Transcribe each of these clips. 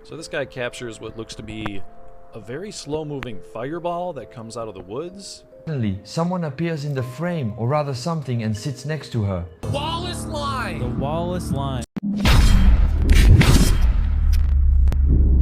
So this guy captures what looks to be a very slow-moving fireball that comes out of the woods. Suddenly, someone appears in the frame, or rather something, and sits next to her. Wallace Line! The Wallace Line.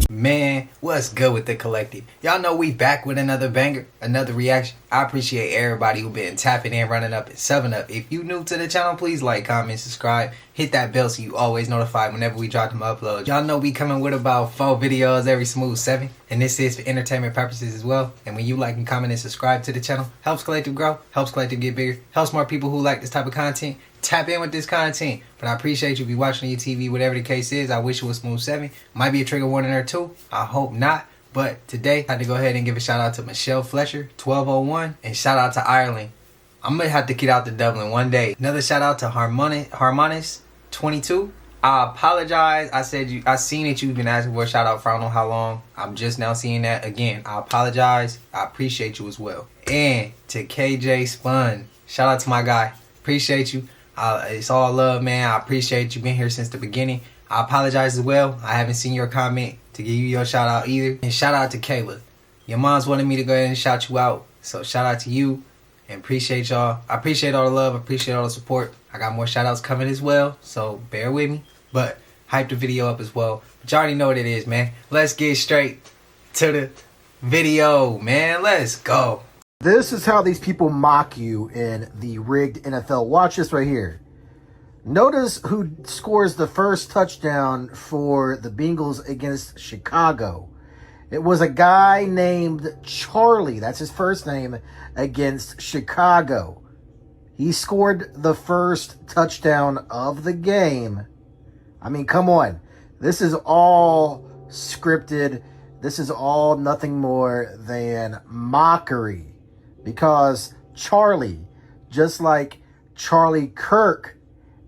Man, what's good with the collective? Y'all know we back with another banger, another reaction. I appreciate everybody who been tapping in, running up, and subbing up. If you new to the channel, please like, comment, subscribe, hit that bell so you always notified whenever we drop them uploads. Y'all know we coming with about 4 videos every smooth 7, and this is for entertainment purposes as well. And when you like and comment and subscribe to the channel, helps collective grow, helps collective get bigger, helps more people who like this type of content tap in with this content. But I appreciate you be watching your TV, whatever the case is. I wish it was smooth 7. Might be a trigger warning or 2. I hope not. But today, I had to go ahead and give a shout out to Michelle Fletcher, 1201, and shout out to Ireland. I'm gonna have to get out to Dublin one day. Another shout out to Harmonis 22. I apologize. I seen that you've been asking for a shout out for I don't know how long. I'm just now seeing that again. I apologize. I appreciate you as well. And to KJ Spun, shout out to my guy. Appreciate you. It's all love, man. I appreciate you being here since the beginning. I apologize as well. I haven't seen your comment to give you your shout out either. And shout out to Kayla. Your mom's wanted me to go ahead and shout you out. So shout out to you and appreciate y'all. I appreciate all the love. I appreciate all the support. I got more shout outs coming as well. So bear with me. But hype the video up as well. But you already know what it is, man. Let's get straight to the video, man. Let's go. This is how these people mock you in the rigged NFL. Watch this right here. Notice who scores the first touchdown for the Bengals against Chicago. It was a guy named Charlie. That's his first name, against Chicago. He scored the first touchdown of the game. I mean, come on. This is all scripted. This is all nothing more than mockery. Because Charlie, just like Charlie Kirk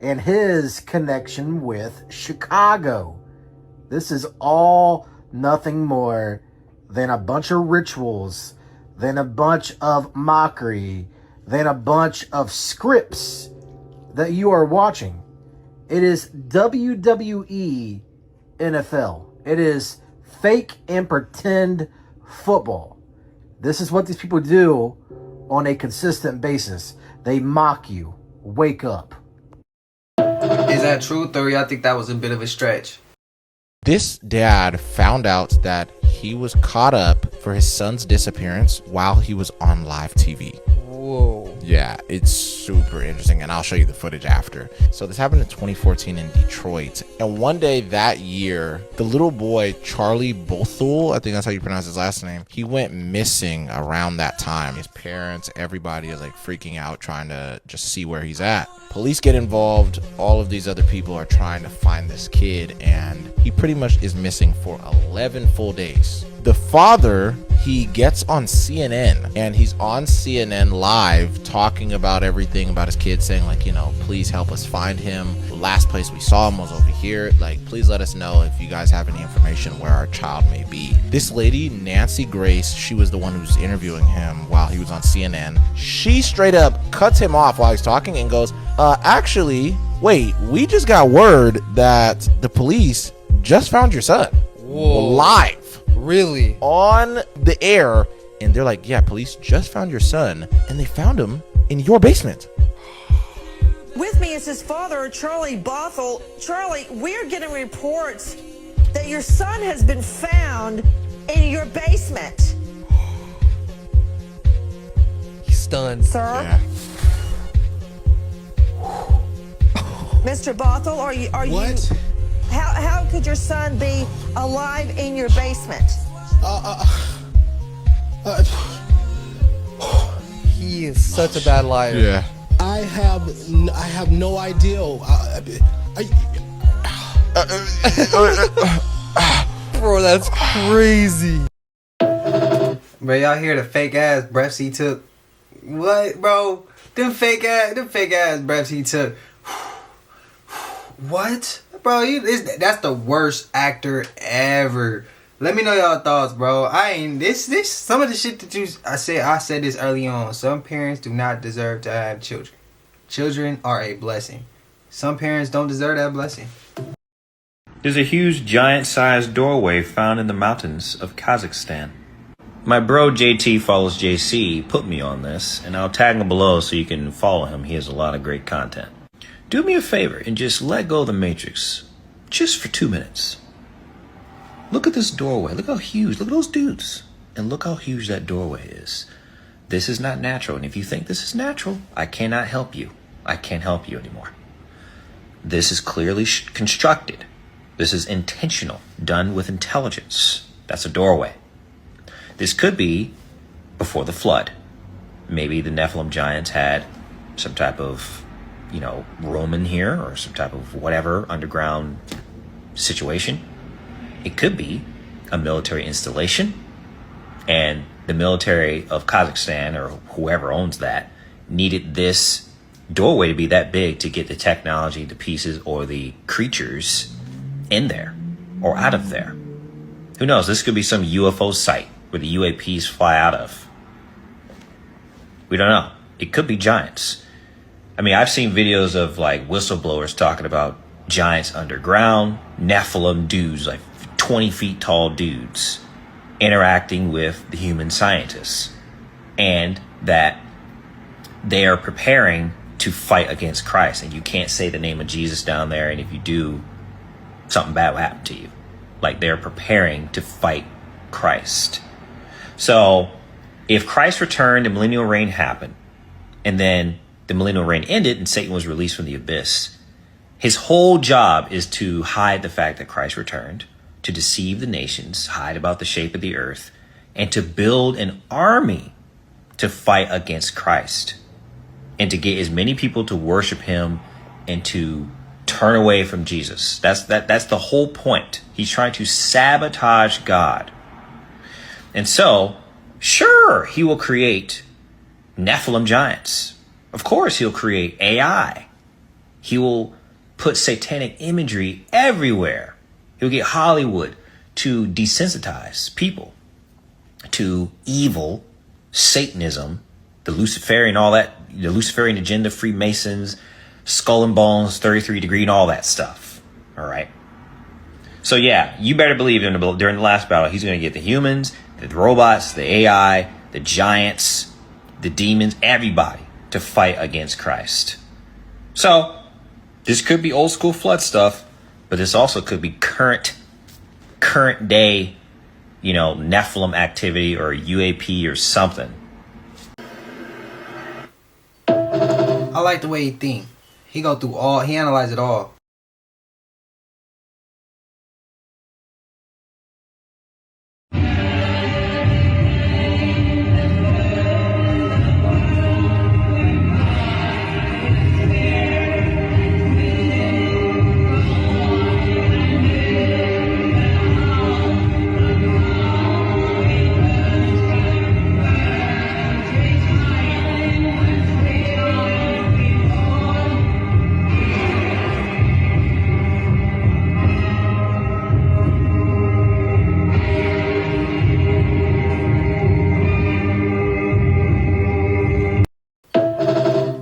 and his connection with Chicago, this is all nothing more than a bunch of rituals, than a bunch of mockery, than a bunch of scripts that you are watching. It is WWE NFL. It is fake and pretend football. This is what these people do on a consistent basis. They mock you. Wake up. Is that true, or I think that was a bit of a stretch? This dad found out that he was caught up for his son's disappearance while he was on live TV. Whoa. Yeah, it's super interesting, and I'll show you the footage after. So this happened in 2014 in Detroit, and one day that year, the little boy Charlie Bothul, I think that's how you pronounce his last name, he went missing around that time. His parents, everybody is like freaking out, trying to just see where he's at. Police get involved. All of these other people are trying to find this kid, and he pretty much is missing for 11 full days. The father, he gets on CNN, and he's on CNN live talking about everything about his kid, saying like, you know, please help us find him. The last place we saw him was over here. Like, please let us know if you guys have any information where our child may be. This lady, Nancy Grace, she was the one who was interviewing him while he was on CNN. She straight up cuts him off while he's talking and goes, actually, wait, we just got word that the police just found your son. Whoa. Live. Really? On the air. And they're like, yeah, police just found your son, and they found him in your basement. With me is his father, Charlie Bothell. Charlie, we're getting reports that your son has been found in your basement. He's stunned. Sir? Yeah. Mr. Bothell, are you What? How could your son be alive in your basement? He is such a bad liar. Yeah. I have no idea. Bro, that's crazy. Bro, y'all hear the fake ass breaths he took? What, bro? Them fake ass breaths he took. What? Bro, that's the worst actor ever. Let me know y'all thoughts, bro. Some of the shit that I said this early on. Some parents do not deserve to have children. Children are a blessing. Some parents don't deserve that blessing. There's a huge giant-sized doorway found in the mountains of Kazakhstan. My bro JT follows JC put me on this, and I'll tag him below so you can follow him. He has a lot of great content. Do me a favor and just let go of the Matrix, just for 2 minutes. Look at this doorway. Look how huge. Look at those dudes. And look how huge that doorway is. This is not natural. And if you think this is natural, I cannot help you. I can't help you anymore. This is clearly constructed. This is intentional, done with intelligence. That's a doorway. This could be before the flood. Maybe the Nephilim giants had some type of, room in here or some type of whatever underground situation. It could be a military installation, and the military of Kazakhstan or whoever owns that needed this doorway to be that big to get the technology, the pieces, or the creatures in there or out of there. Who knows? This could be some UFO site where the UAPs fly out of. We don't know. It could be giants. I mean, I've seen videos of like whistleblowers talking about giants underground, Nephilim dudes, like 20 feet tall dudes interacting with the human scientists, and that they are preparing to fight against Christ. And you can't say the name of Jesus down there, and if you do, something bad will happen to you. Like, they're preparing to fight Christ. So if Christ returned, the millennial reign happened, and then the millennial reign ended and Satan was released from the abyss, his whole job is to hide the fact that Christ returned, to deceive the nations, hide about the shape of the earth, and to build an army to fight against Christ, and to get as many people to worship him and to turn away from Jesus. That's the whole point. He's trying to sabotage God. And so, sure, he will create Nephilim giants. Of course, he'll create AI. He will put satanic imagery everywhere. He'll get Hollywood to desensitize people to evil, Satanism, the Luciferian, all that, the Luciferian agenda, Freemasons, Skull and Bones, 33 Degree, and all that stuff. All right. So yeah, you better believe during the last battle, he's going to get the humans, the robots, the AI, the giants, the demons, everybody to fight against Christ. So this could be old school flood stuff, but this also could be current day, Nephilim activity or UAP or something. I like the way he think. He go through he analyze it all.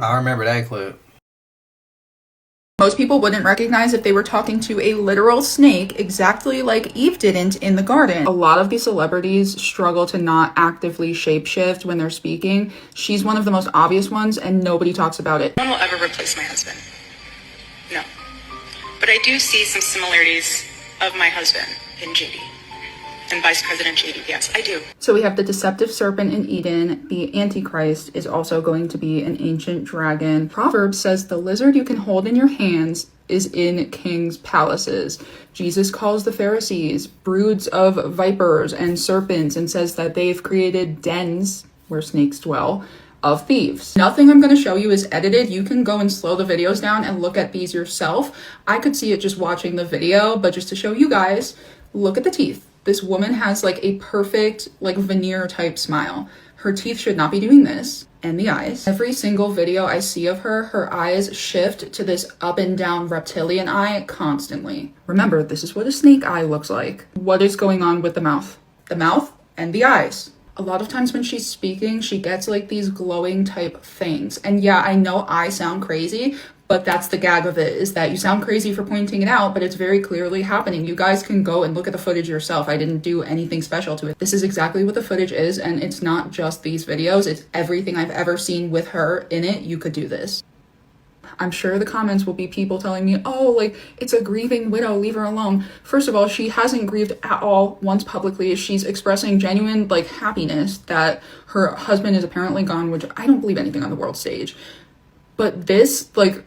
I remember that clip. Most people wouldn't recognize if they were talking to a literal snake, exactly like Eve didn't in the garden. A lot of these celebrities struggle to not actively shapeshift when they're speaking. She's one of the most obvious ones, and nobody talks about it. No one will ever replace my husband. No. But I do see some similarities of my husband in JD. And Vice President JD, yes, I do. So we have the deceptive serpent in Eden. The Antichrist is also going to be an ancient dragon. Proverbs says the lizard you can hold in your hands is in kings' palaces. Jesus calls the Pharisees broods of vipers and serpents and says that they've created dens where snakes dwell of thieves. Nothing I'm going to show you is edited. You can go and slow the videos down and look at these yourself. I could see it just watching the video, but just to show you guys, look at the teeth. This woman has like a perfect veneer type smile. Her teeth should not be doing this. And the eyes. Every single video I see of her, her eyes shift to this up and down reptilian eye constantly. Remember, this is what a snake eye looks like. What is going on with the mouth? The mouth and the eyes. A lot of times when she's speaking, she gets like these glowing type things. And yeah, I know I sound crazy, But that's the gag of it, is that you sound crazy for pointing it out, but it's very clearly happening. You guys can go and look at the footage yourself. I didn't do anything special to it. This is exactly what the footage is, and it's not just these videos. It's everything I've ever seen with her in it. You could do this. I'm sure the comments will be people telling me, oh, like, it's a grieving widow, leave her alone. First of all, she hasn't grieved at all once publicly. She's expressing genuine, like, happiness that her husband is apparently gone, which I don't believe anything on the world stage. But this, like,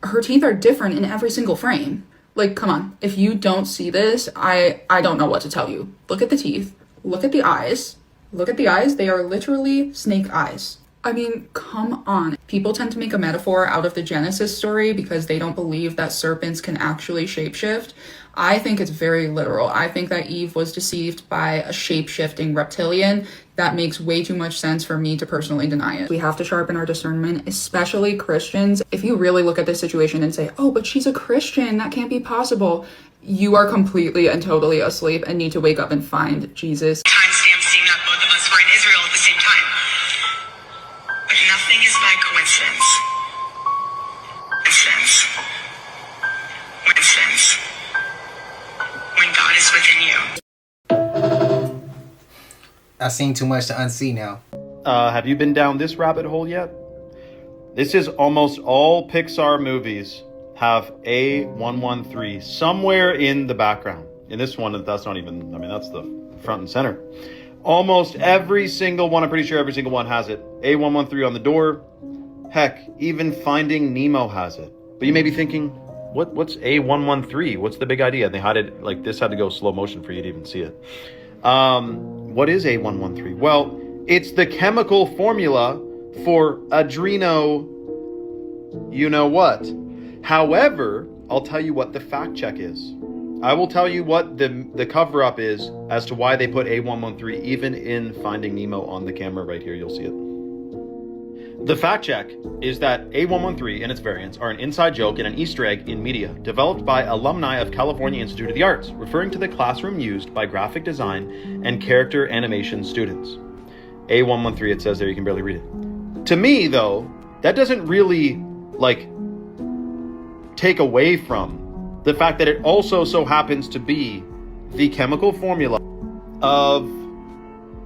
her teeth are different in every single frame. Like, come on. If you don't see this, I don't know what to tell you. Look at the teeth. Look at the eyes. Look at the eyes. They are literally snake eyes. I mean, come on. People tend to make a metaphor out of the Genesis story because they don't believe that serpents can actually shapeshift. I think it's very literal. I think that Eve was deceived by a shape-shifting reptilian. That makes way too much sense for me to personally deny it. We have to sharpen our discernment, especially Christians. If you really look at this situation and say, oh, but she's a Christian, that can't be possible, you are completely and totally asleep and need to wake up and find Jesus. Timestamp seeing that both of us were in Israel at the same time. But nothing is by coincidence. Coincidence. When God is within you. I've seen too much to unsee now. Have you been down this rabbit hole yet? This is almost all Pixar movies have A113 somewhere in the background. In this one, that's not even, I mean, that's the front and center. Almost every single one, I'm pretty sure every single one has it. A113 on the door. Heck, even Finding Nemo has it. But you may be thinking, what's A113? What's the big idea? They had it, like, this had to go slow motion for you to even see it. What is A113? Well, it's the chemical formula for adreno you know what. However, I'll tell you what the fact check is. I will tell you what the cover-up is as to why they put A113 even in Finding Nemo on the camera right here. You'll see it. The fact check is that A113 and its variants are an inside joke and an Easter egg in media, developed by alumni of California Institute of the Arts, referring to the classroom used by graphic design and character animation students. A113, it says there, you can barely read it. To me, though, that doesn't really, like, take away from the fact that it also so happens to be the chemical formula of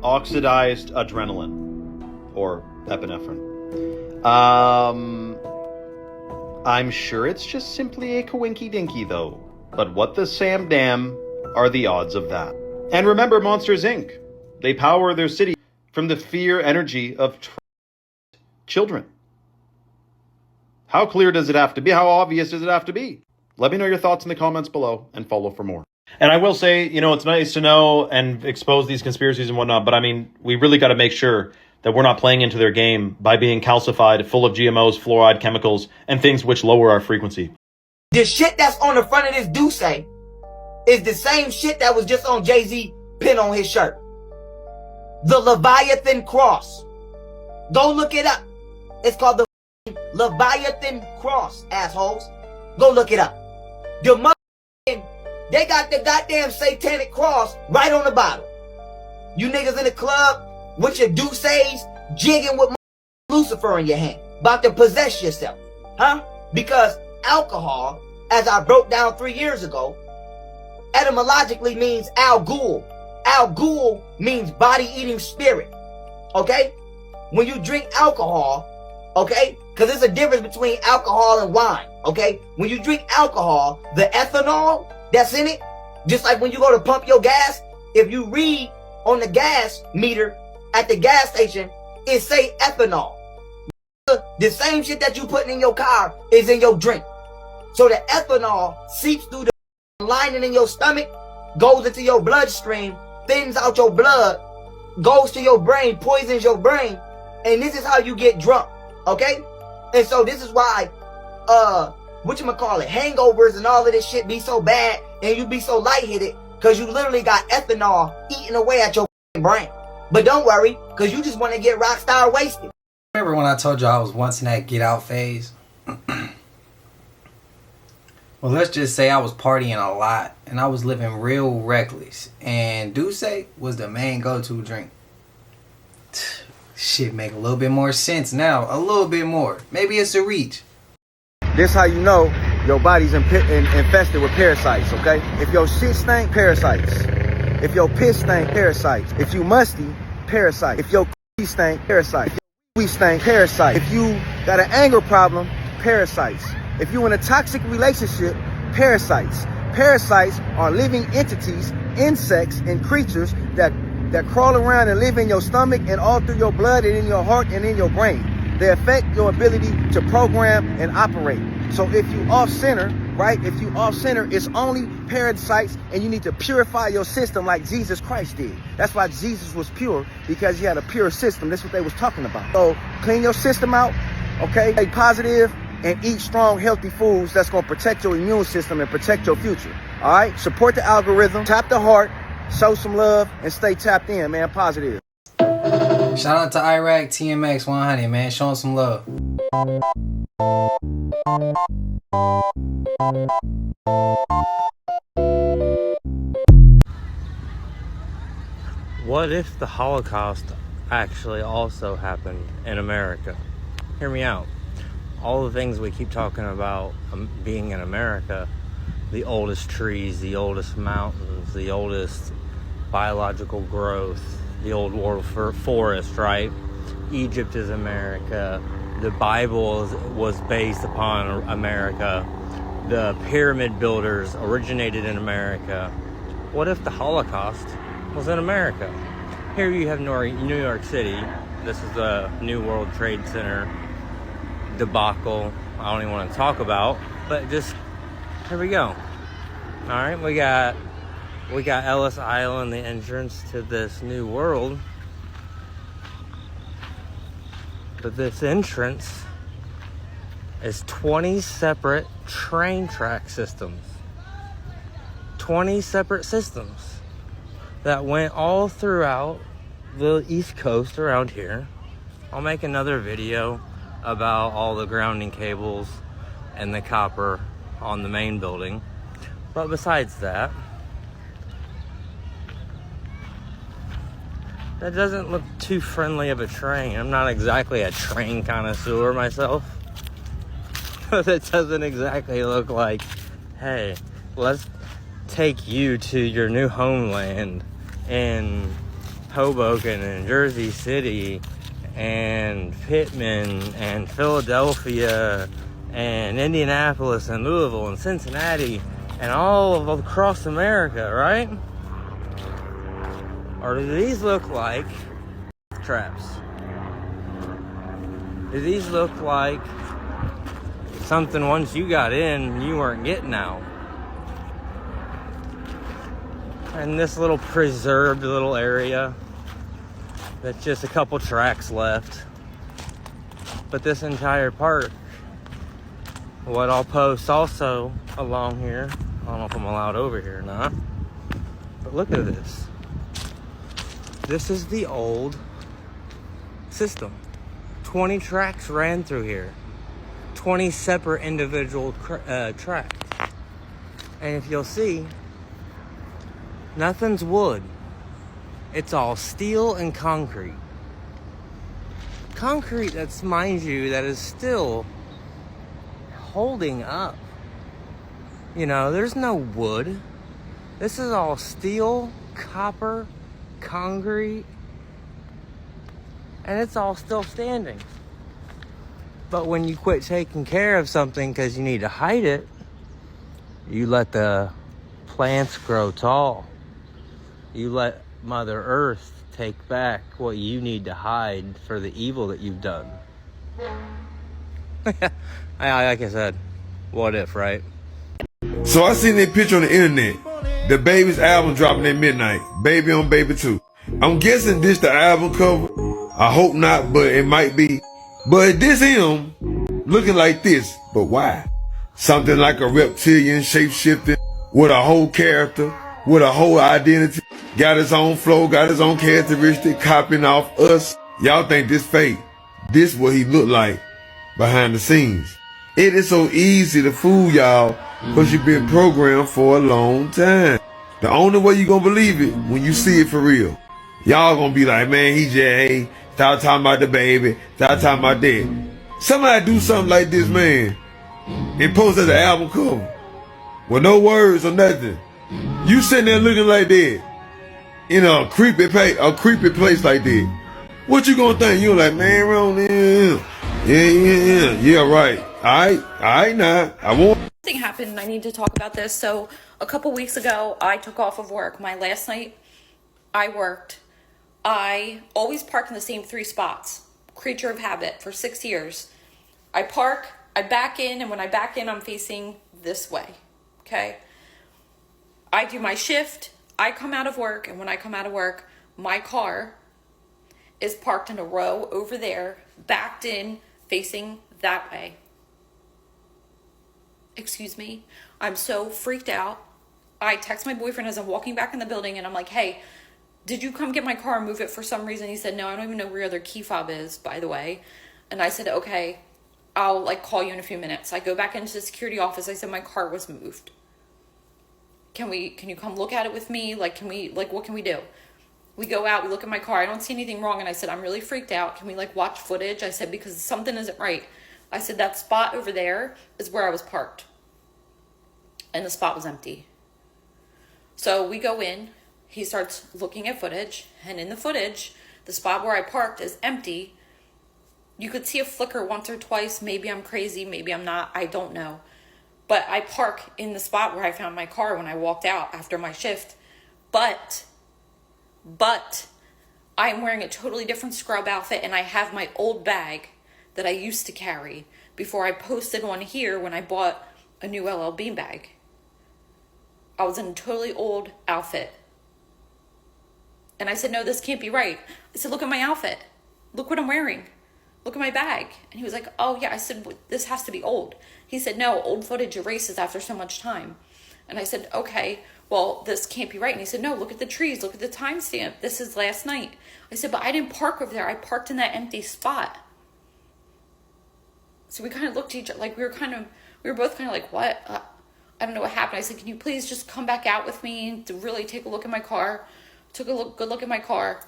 oxidized adrenaline, or epinephrine. I'm sure it's just simply a coinky-dinky, though. But what the Sam Dam are the odds of that? And remember Monsters, Inc. They power their city from the fear energy of children. How clear does it have to be? How obvious does it have to be? Let me know your thoughts in the comments below and follow for more. And I will say, you know, it's nice to know and expose these conspiracies and whatnot, but I mean, we really got to make sure that we're not playing into their game by being calcified, full of GMOs, fluoride, chemicals, and things which lower our frequency. The shit that's on the front of this Duce is the same shit that was just on Jay-Z pin on his shirt. The Leviathan Cross. Go look it up. It's called the Leviathan Cross, assholes. Go look it up. They got the goddamn satanic cross right on the bottom. You niggas in the club with your Duces jigging with Lucifer in your hand, about to possess yourself, huh? Because alcohol, as I broke down 3 years ago, etymologically means Al Ghul. Al Ghul means body-eating spirit, okay? When you drink alcohol, okay, because there's a difference between alcohol and wine, okay? When you drink alcohol, the ethanol that's in it, just like when you go to pump your gas, if you read on the gas meter at the gas station, it say ethanol. The same shit that you putting in your car is in your drink. So the ethanol seeps through the lining in your stomach, goes into your bloodstream, thins out your blood, goes to your brain, poisons your brain, and this is how you get drunk, okay? And so this is why, hangovers and all of this shit be so bad and you be so lightheaded, because you literally got ethanol eating away at your brain. But don't worry, because you just want to get rock star wasted. Remember when I told you I was once in that get out phase? Well, let's just say I was partying a lot and I was living real reckless. And Duce was the main go-to drink. Shit make a little bit more sense now. A little bit more. Maybe it's a reach. This how you know your body's infested with parasites, okay? If your shit stink, parasites. If your piss stink, parasites. If you musty, parasite. If your stink, parasite. If your stink, parasite. If you got an anger problem, parasites. If you in a toxic relationship, parasites. Parasites are living entities, insects, and creatures that crawl around and live in your stomach and all through your blood and in your heart and in your brain. They affect your ability to program and operate. So if you off center, right? If you off center, it's only parasites, and you need to purify your system like Jesus Christ did. That's why Jesus was pure, because he had a pure system. That's what they was talking about. So clean your system out, okay? Stay positive and eat strong, healthy foods that's gonna protect your immune system and protect your future. All right? Support the algorithm, tap the heart, show some love, and stay tapped in, man. Positive. Shout out to Iraq TMX 100, man. Showing some love. What if the Holocaust actually also happened in America? Hear me out. All the things we keep talking about being in America, the oldest trees, the oldest mountains, the oldest biological growth, the old world forest, right? Egypt is America. The Bible was based upon America. The pyramid builders originated in America. What if the Holocaust was in America? Here you have New York City. This is the New World Trade Center debacle I don't even want to talk about, but just here we go. All right, we got Ellis Island, the entrance to this new world. But this entrance is 20 separate train track systems. 20 separate systems that went all throughout the East Coast around here. I'll make another video about all the grounding cables and the copper on the main building. But besides that, that doesn't look too friendly of a train. I'm not exactly a train connoisseur myself. But it doesn't exactly look like, hey, let's take you to your new homeland in Hoboken and Jersey City and Pittman and Philadelphia and Indianapolis and Louisville and Cincinnati and all of across America, right? Or do these look like traps? Do these look like something once you got in, you weren't getting out? And this little preserved little area that's just a couple tracks left. But this entire park, what I'll post also along here, I don't know if I'm allowed over here or not, but look at this. This is the old system. 20 tracks ran through here. 20 separate individual tracks. And if you'll see, nothing's wood. It's all steel and concrete. Concrete that's, mind you, that is still holding up. You know, there's no wood. This is all steel, copper, concrete, and it's all still standing. But when you quit taking care of something because you need to hide it, you let the plants grow tall. You let Mother Earth take back what you need to hide for the evil that you've done. Like I said, what if, right? So I seen that picture on the internet. The Baby's album dropping at midnight. Baby on Baby 2. I'm guessing this the album cover. I hope not, but it might be. But this him looking like this. But why? Something like a reptilian shape-shifting with a whole character, with a whole identity. Got his own flow, got his own characteristic, copying off us. Y'all think this fake. This what he look like behind the scenes. It is so easy to fool y'all because you've been programmed for a long time. The only way you gonna believe it when you see it for real. Y'all gonna be like, man, he just, hey, stop talking about the baby, stop talking about that. Somebody do something like this, man. and post as an album cover with no words or nothing. You sitting there looking like that in a creepy place like that. What you gonna think? You like, man, wrong there. Yeah, right. Alright now. I won't. Something happened and I need to talk about this. So a couple weeks ago, I took off of work. My last night I worked. I always park in the same 3 spots. Creature of habit for 6 years. I park, I back in, and when I back in, I'm facing this way. Okay? I do my shift, I come out of work, and when I come out of work, my car is parked in a row over there, backed in, facing that way. Excuse me. I'm so freaked out. I text my boyfriend as I'm walking back in the building, and I'm like, hey, did you come get my car and move it for some reason? He said, no, I don't even know where your other key fob is, by the way. And I said, okay, I'll call you in a few minutes. I go back into the security office. I said, my car was moved. Can you come look at it with me? What can we do? We go out, we look at my car. I don't see anything wrong. And I said, I'm really freaked out. Can we watch footage? I said, because something isn't right. I said, that spot over there is where I was parked. And the spot was empty. So we go in. He starts looking at footage, and in the footage, the spot where I parked is empty. You could see a flicker once or twice. Maybe I'm crazy, maybe I'm not, I don't know. But I park in the spot where I found my car when I walked out after my shift. But I'm wearing a totally different scrub outfit, and I have my old bag that I used to carry before I posted one here when I bought a new LL Bean bag. I was in a totally old outfit. And I said, no, this can't be right. I said, look at my outfit. Look what I'm wearing. Look at my bag. And he was like, oh, yeah. I said, this has to be old. He said, no, old footage erases after so much time. And I said, okay, well, this can't be right. And he said, no, look at the trees. Look at the timestamp. This is last night. I said, but I didn't park over there. I parked in that empty spot. So we kind of looked at each other, we were both kind of like, what? I don't know what happened. I said, can you please just come back out with me to really take a look at my car? Took a good look at my car.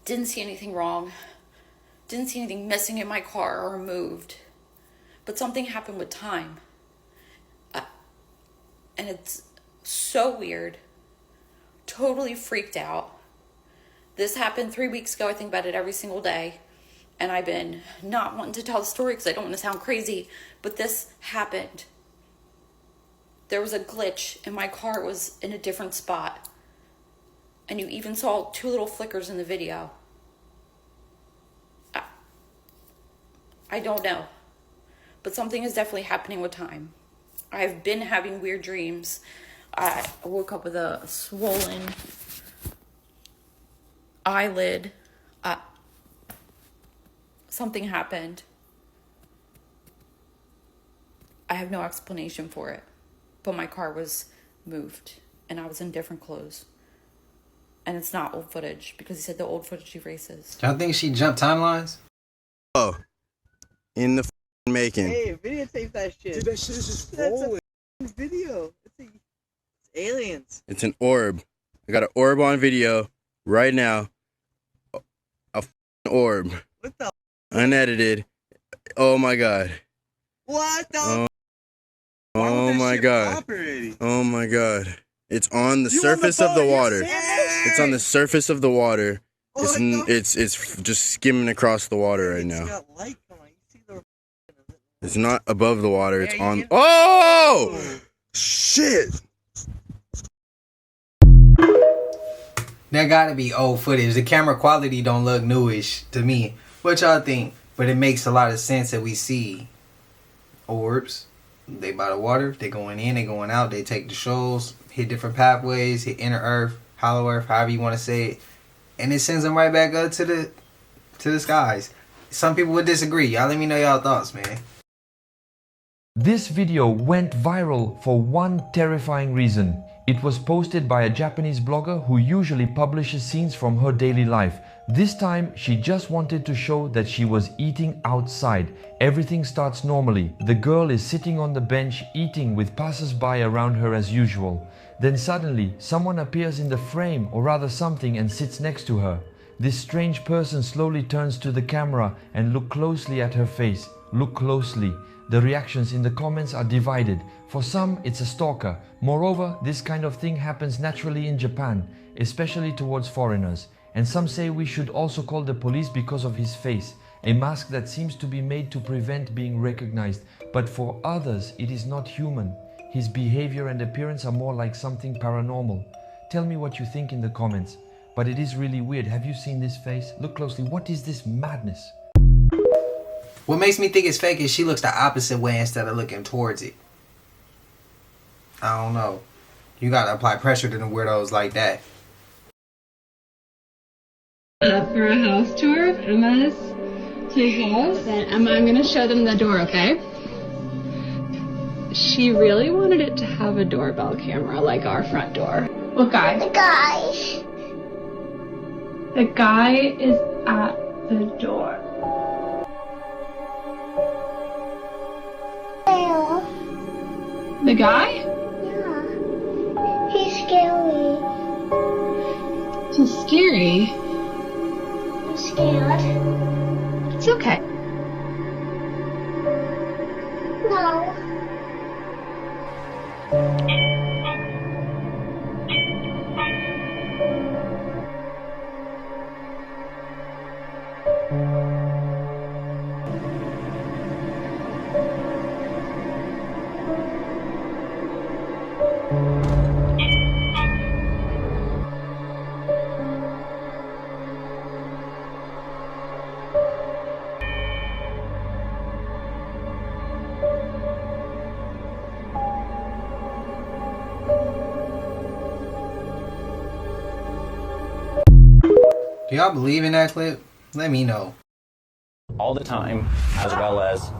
Didn't see anything wrong. Didn't see anything missing in my car or moved. But something happened with time. And it's so weird. Totally freaked out. This happened 3 weeks ago. I think about it every single day. And I've been not wanting to tell the story because I don't want to sound crazy. But this happened. There was a glitch and my car was in a different spot. And you even saw 2 little flickers in the video. I don't know. But something is definitely happening with time. I've been having weird dreams. I woke up with a swollen eyelid. Something happened. I have no explanation for it. But my car was moved. And I was in different clothes. And it's not old footage because he said the old footage erases. Y'all think she jumped timelines? Oh, in the making. Hey, videotape that shit. Dude, that shit is just rolling. That's a video. It's aliens. It's an orb. I got an orb on video right now. A orb. What the? Unedited. Oh my god. What the? Oh my god. Oh my god. It's on the surface of the water. It's on the surface of the water. It's just skimming across the water right now. It's not above the water. It's on. Oh! Shit! That gotta be old footage. The camera quality don't look newish to me. What y'all think? But it makes a lot of sense that we see orbs. They by the water. They going in. They going out. They take the shoals. Hit different pathways. Hit inner earth, hollow earth, however you want to say it. And it sends them right back up to the skies. Some people would disagree. Y'all let me know y'all thoughts, man. This video went viral for one terrifying reason. It was posted by a Japanese blogger who usually publishes scenes from her daily life. This time, she just wanted to show that she was eating outside. Everything starts normally. The girl is sitting on the bench eating with passers-by around her as usual. Then suddenly, someone appears in the frame, or rather something, and sits next to her. This strange person slowly turns to the camera and looks closely at her face. Look closely. The reactions in the comments are divided. For some, it's a stalker. Moreover, this kind of thing happens naturally in Japan, especially towards foreigners. And some say we should also call the police because of his face, a mask that seems to be made to prevent being recognized. But for others, it is not human. His behavior and appearance are more like something paranormal. Tell me what you think in the comments. But it is really weird. Have you seen this face? Look closely. What is this madness? What makes me think it's fake is she looks the opposite way instead of looking towards it. I don't know. You gotta apply pressure to the weirdos like that. For a house tour of Emma's big house. Then Emma, I'm gonna show them the door, okay? She really wanted it to have a doorbell camera like our front door. What guy? The guy. The guy is at the door. The guy? Yeah. He's scary. He's scary. I'm scared. It's okay. No. Do y'all believe in that clip? Let me know. All the time, as well as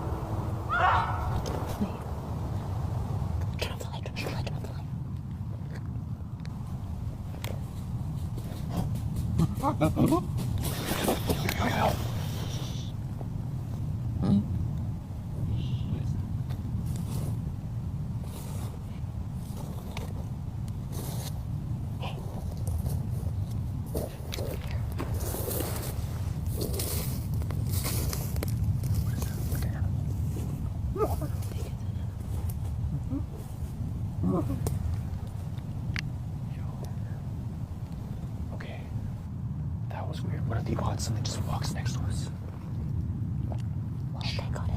Okay, that was weird. What are the odds something just walks next to us? I got it.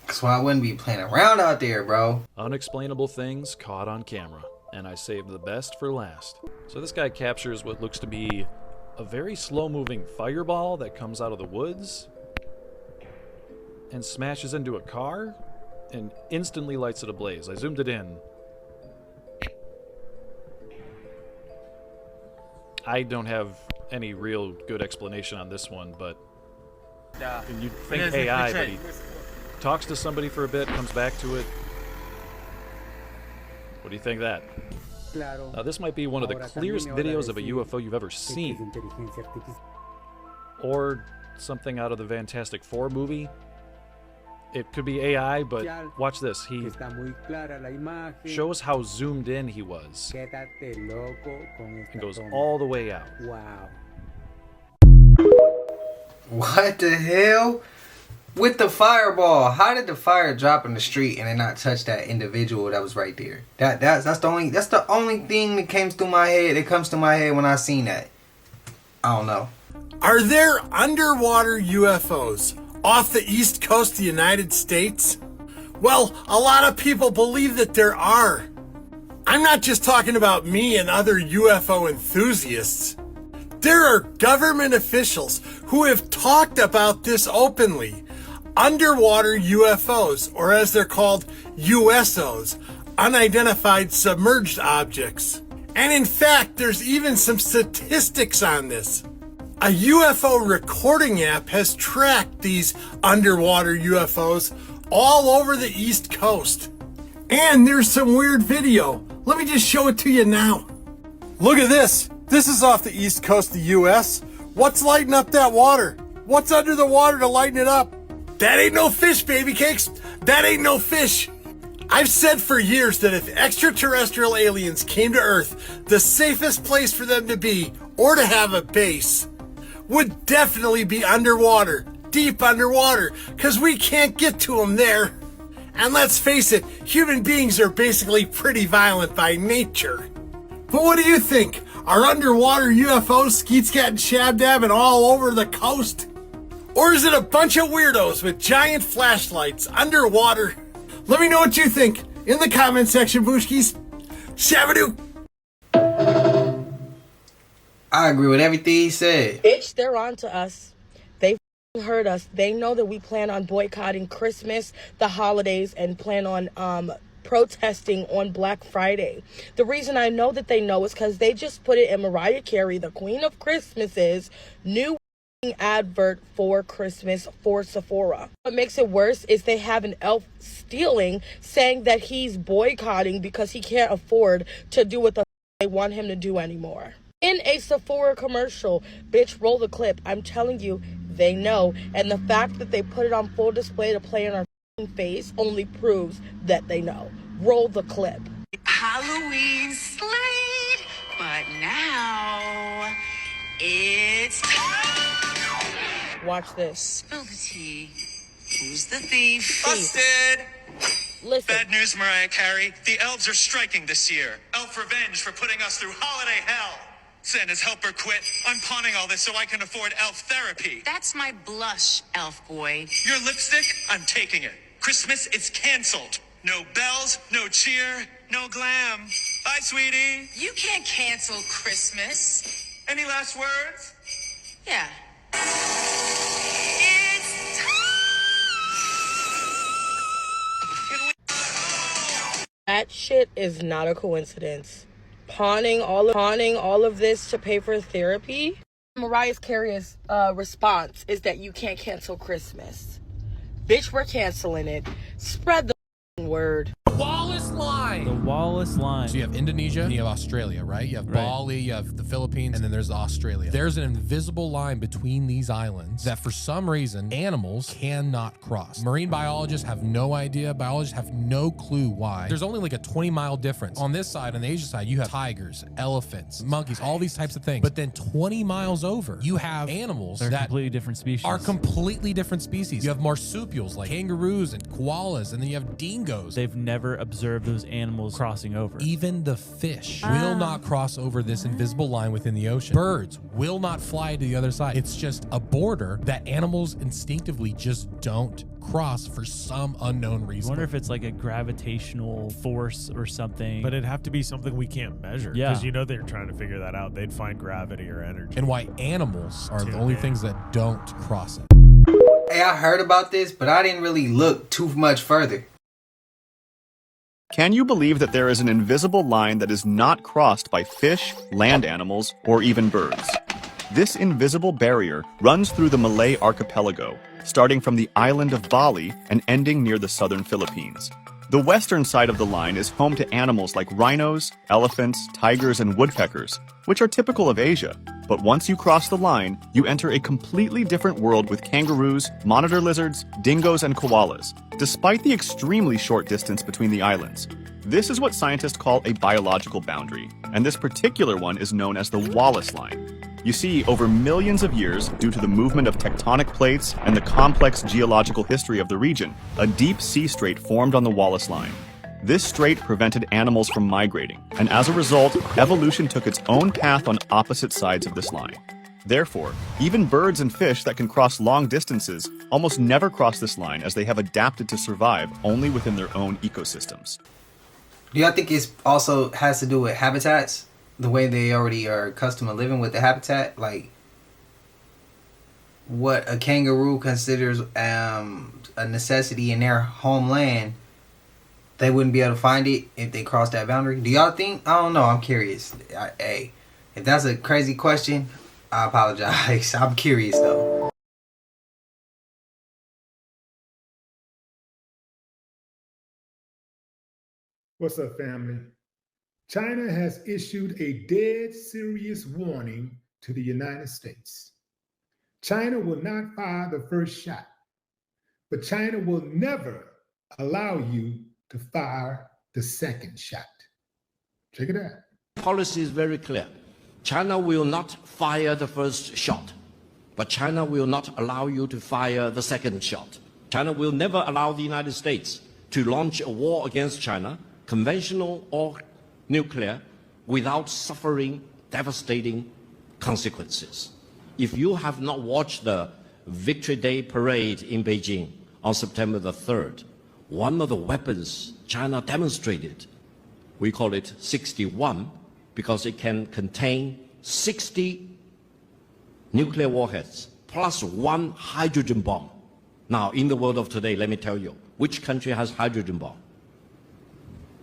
That's why I wouldn't be playing around out there, bro. Unexplainable things caught on camera, and I saved the best for last. So this guy captures what looks to be a very slow-moving fireball that comes out of the woods and smashes into a car and instantly lights it ablaze. I zoomed it in. I don't have any real good explanation on this one, but you'd think AI, but he talks to somebody for a bit, comes back to it. What do you think of that? Now this might be one of the clearest videos of a UFO you've ever seen. Or something out of the Fantastic Four movie. It could be AI, but watch this. He shows how zoomed in he was. And goes all the way out. Wow. What the hell? With the fireball, how did the fire drop in the street and it not touch that individual that was right there? That's the only thing that comes to my head. It comes to my head when I seen that. I don't know. Are there underwater UFOs off the east coast of the United States? Well, a lot of people believe that there are. I'm not just talking about me and other UFO enthusiasts. There are government officials who have talked about this openly. Underwater UFOs, or as they're called, USOs, unidentified submerged objects. And in fact, there's even some statistics on this. A UFO recording app has tracked these underwater UFOs all over the East Coast. And there's some weird video. Let me just show it to you now. Look at this. This is off the East Coast of the US. What's lighting up that water? What's under the water to lighten it up? That ain't no fish, baby cakes. That ain't no fish. I've said for years that if extraterrestrial aliens came to Earth, the safest place for them to be, or to have a base, would definitely be underwater, deep underwater, because we can't get to them there. And let's face it, human beings are basically pretty violent by nature. But what do you think? Are underwater UFOs skeet-scat and shabdabbing all over the coast? Or is it a bunch of weirdos with giant flashlights underwater? Let me know what you think in the comment section, Booshkies. Shabadoo! I agree with everything he said. Bitch, they're on to us. They heard us. They know that we plan on boycotting Christmas, the holidays, and plan on protesting on Black Friday. The reason I know that they know is because they just put it in Mariah Carey, the Queen of Christmas's new advert for Christmas for Sephora. What makes it worse is they have an elf stealing, saying that he's boycotting because he can't afford to do what the they want him to do anymore. In a Sephora commercial, bitch, roll the clip. I'm telling you, they know. And the fact that they put it on full display to play in our face only proves that they know. Roll the clip. Halloween slate, but now it's Watch this. spill the tea. Who's the thief? Busted! Listen. Bad news, Mariah Carey. The elves are striking this year. Elf revenge for putting us through holiday hell. Santa's helper quit. I'm pawning all this so I can afford elf therapy. That's my blush, elf boy. Your lipstick? I'm taking it. Christmas is canceled. No bells, no cheer, no glam. Bye, sweetie. You can't cancel Christmas. Any last words? Yeah. That shit is not a coincidence. Pawning all of this to pay for therapy. Mariah Carey's response is that you can't cancel Christmas. Bitch, we're canceling it. Spread the word. Wallace Line. The Wallace Line. So you have Indonesia and you have Australia, right? You have Bali, you have the Philippines, and then there's Australia. There's an invisible line between these islands that for some reason animals cannot cross. Marine biologists have no idea. Biologists have no clue why. There's only like a 20-mile difference. On this side, on the Asia side, you have tigers, elephants, monkeys, all these types of things. But then 20 miles over, you have animals that completely different species. are completely different species. You have marsupials like kangaroos and koalas, and then you have dingoes. They've never observed those animals crossing over. Even the fish will not cross over this invisible line within the ocean. Birds will not fly to the other side. It's just a border that animals instinctively just don't cross for some unknown reason. I wonder if it's like a gravitational force or something. But it'd have to be something we can't measure. Yeah. Because you know they're trying to figure that out. They'd find gravity or energy. And why animals are the only things that don't cross it. Hey, I heard about this, but I didn't really look too much further. Can you believe that there is an invisible line that is not crossed by fish, land animals, or even birds? This invisible barrier runs through the Malay archipelago, starting from the island of Bali and ending near the southern Philippines. The western side of the line is home to animals like rhinos, elephants, tigers, and woodpeckers, which are typical of Asia. But once you cross the line, you enter a completely different world with kangaroos, monitor lizards, dingoes, and koalas, despite the extremely short distance between the islands. This is what scientists call a biological boundary, and this particular one is known as the Wallace Line. You see, over millions of years, due to the movement of tectonic plates and the complex geological history of the region, a deep sea strait formed on the Wallace Line. This strait prevented animals from migrating, and as a result, evolution took its own path on opposite sides of this line. Therefore, even birds and fish that can cross long distances almost never cross this line as they have adapted to survive only within their own ecosystems. Do y'all think it also has to do with habitats? The way they already are accustomed to living with the habitat? Like, what a kangaroo considers a necessity in their homeland, they wouldn't be able to find it if they crossed that boundary. Do y'all think? I don't know. I'm curious. Hey, if that's a crazy question, I apologize. I'm curious, though. What's up, family? China has issued a dead serious warning to the United States. China will not fire the first shot. but China will never allow you to fire the second shot. Check it out. Policy is very clear. China will not fire the first shot, but China will not allow you to fire the second shot. China will never allow the United States to launch a war against China, conventional or nuclear, without suffering devastating consequences. If you have not watched the Victory Day parade in Beijing on September the 3rd, one of the weapons China demonstrated, we call it 61, because it can contain 60 nuclear warheads plus 1 hydrogen bomb. Now, in the world of today, let me tell you, which country has hydrogen bomb?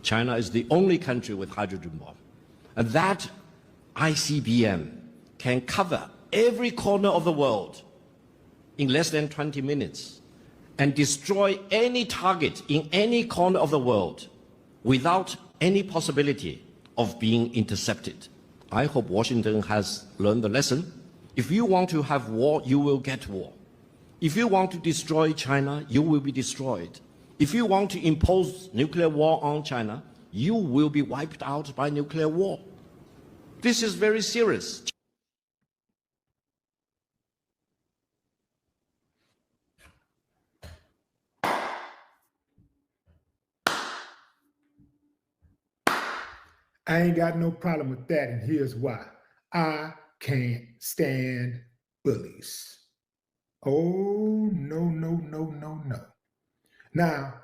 China is the only country with hydrogen bomb. And that ICBM can cover every corner of the world in less than 20 minutes and destroy any target in any corner of the world without any possibility of being intercepted. I hope Washington has learned the lesson. If you want to have war, you will get war. If you want to destroy China, you will be destroyed. If you want to impose nuclear war on China, you will be wiped out by nuclear war. This is very serious. I ain't got no problem with that, and here's why. I can't stand bullies. Oh, no, no, no, no, no. Now,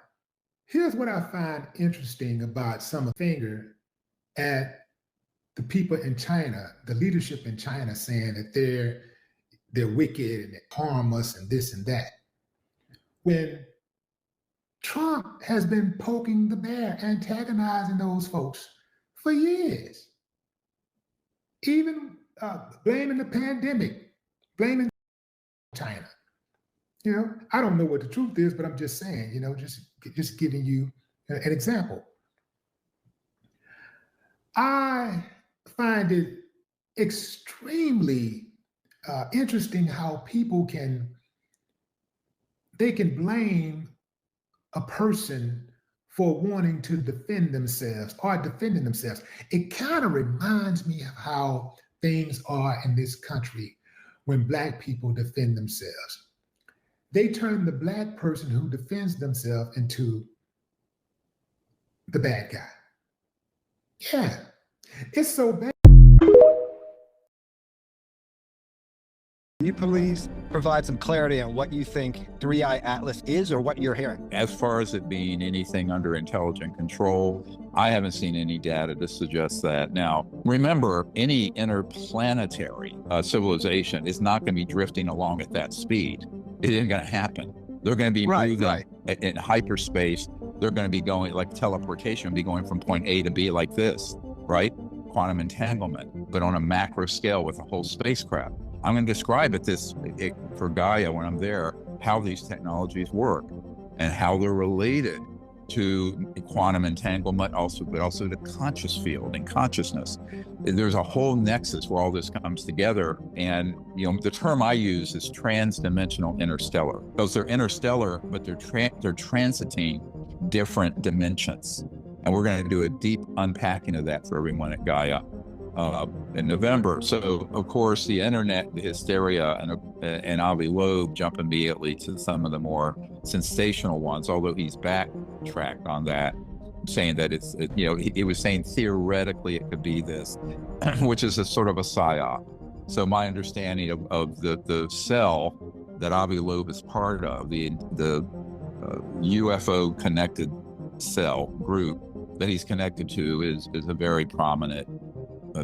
here's what I find interesting about some finger at the people in China, the leadership in China, saying that they're wicked and they harm us and this and that. When Trump has been poking the bear, antagonizing those folks for years, even blaming the pandemic, blaming China. You know, I don't know what the truth is, but I'm just saying, you know, just giving you an example. I find it extremely interesting how people can blame a person for wanting to defend themselves or defending themselves. It kind of reminds me of how things are in this country when Black people defend themselves. They turn the Black person who defends themselves into the bad guy. Yeah, it's so bad. Can you please provide some clarity on what you think Three-Eye Atlas is or what you're hearing? As far as it being anything under intelligent control, I haven't seen any data to suggest that. Now, remember, any interplanetary civilization is not going to be drifting along at that speed. It isn't going to happen. They're going to be moving in hyperspace. They're going to be going, like teleportation, be going from point A to B like this, right? Quantum entanglement, but on a macro scale with a whole spacecraft. I'm going to describe for Gaia when I'm there, how these technologies work and how they're related to quantum entanglement, but also the conscious field and consciousness. There's a whole nexus where all this comes together. And, you know, the term I use is transdimensional interstellar, because they're interstellar, but they're transiting different dimensions. And we're going to do a deep unpacking of that for everyone at Gaia in November. So, of course, the internet, the hysteria, and Avi Loeb jump immediately to some of the more sensational ones, although he's backtracked on that, saying that he was saying theoretically it could be this, which is a sort of a psyop. So my understanding of the cell that Avi Loeb is part of, the UFO connected cell group that he's connected to is a very prominent